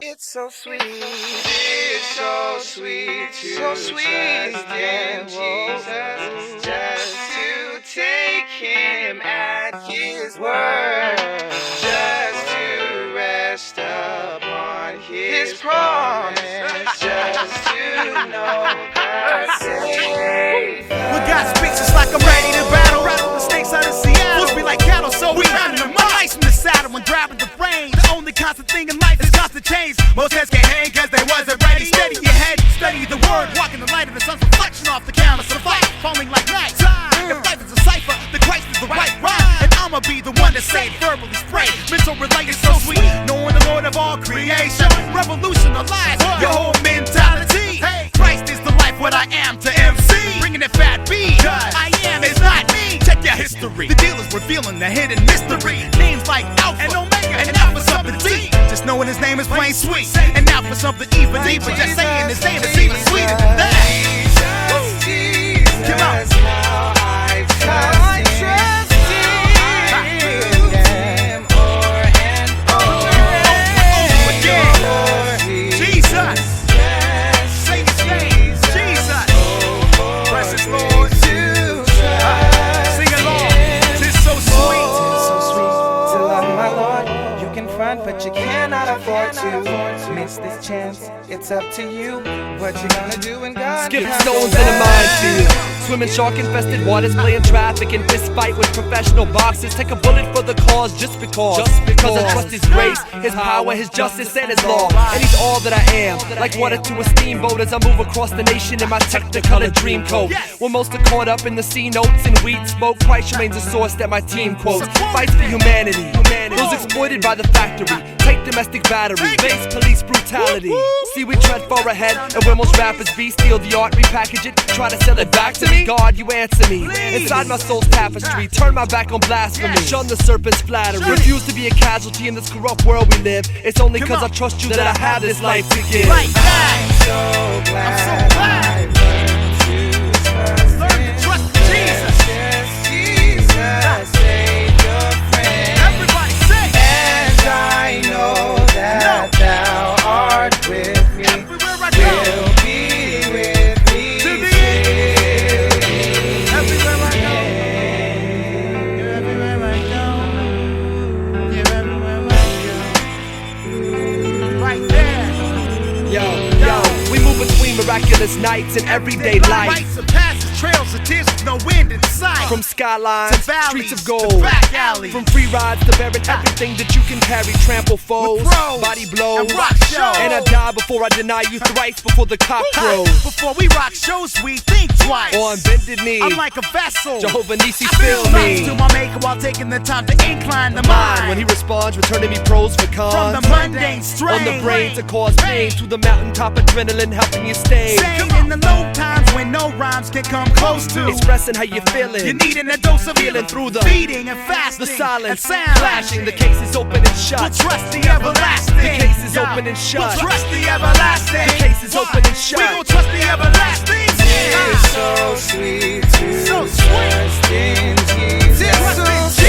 It's so sweet. It's so sweet to trust in Jesus, just to take him at his word, just to rest upon his promise, just to know that Savior. When God speaks, it's like I'm ready to battle. Rattle the snakes out of Seattle. Fools be like cattle, so we rounding them up. Ice in the saddle when grabbing the reins. The only constant thing in life is constant change. Most heads can't hang cause they wasn't ready. Steady your head, study the word. Walk in the light of the sun's reflection off the canvas of light, falling like night. If life is a cipher, the Christ is the right rhyme. And I'ma be the one to say, verbally spray. Mental relate is so sweet, knowing the Lord of all creation. Revolutionize your whole mentality. Christ is the life, what I am to MC. Bringing it fat B, I am is not me. Check your history, the deal is revealing the hidden mystery. Names like Alpha and Omega, and now for something deep. Just knowing his name is plain sweet. And now for something even deeper, just saying his name is even sweeter than that. Jesus, come on. Now I trust in him o'er and over again. Jesus, say his name, Jesus, precious Lord. Sing along, it's so sweet. It's so sweet to love my Lord. You can front, but you cannot afford to miss this chance. It's up to you. What you gonna do when God Skip comes stones back? in a minefield. Swimming shark-infested waters, playing traffic and fist fight with professional boxers. Take a bullet for the cause just because I trust his grace, his power, his justice, and his law. And he's all that I am, like water to a steamboat as I move across the nation in my technicolor dream coat. When most are caught up in the C notes and weed smoke, Christ remains a source that my team quotes. Fights for humanity, those exploited by the factory. Take domestic battery, base police brutality. See, we tread far ahead, and where most rappers be, steal the art, repackage it, try to sell it back to me. God, you answer me. Inside my soul's tapestry, turn my back on blasphemy, shun the serpent's flattery. Refuse to be a casualty in this corrupt world we live. It's only cause I trust you that I have this life to give. Like that. I'm so glad I learned to trust Jesus. Jesus, Savior, friend. Everybody say, And I know that thou art with me, everywhere I go, will be with me to the till end. Everywhere I go, you're everywhere I go. You're everywhere I go. Right there. Yo, we move between miraculous nights and everyday life. Rites of passage, trails of tears with no wind in sight. From skylines, to valleys, streets of to gold, back alleys. from free rides to bearing everything that you can carry. Trample foes, With pros body blows, and rock shows. and I die before I deny you thrice before the cock crows. Before we rock shows, we think twice. On bended knee, I'm like a vessel. Jehovah Nissi, I fill feel me. to my maker while taking the time to incline the Mind mind. when he responds, returning me pros for cons. From the mundane strain on the brain to cause pain, to the mountaintop adrenaline helping you stay. Sane in the low times when no rhymes can come close to Expressing how you're feeling. You're needing a dose of Feeling through the feeding and fasting, the silence, and sound flashing. The case is open and We'll shut. trust the everlasting. The case is Yeah. open and shut. We'll trust the everlasting. The case is open and shut. We gon' trust the everlasting. It's so sweet to So sweet. trust in Jesus. Trust in Jesus.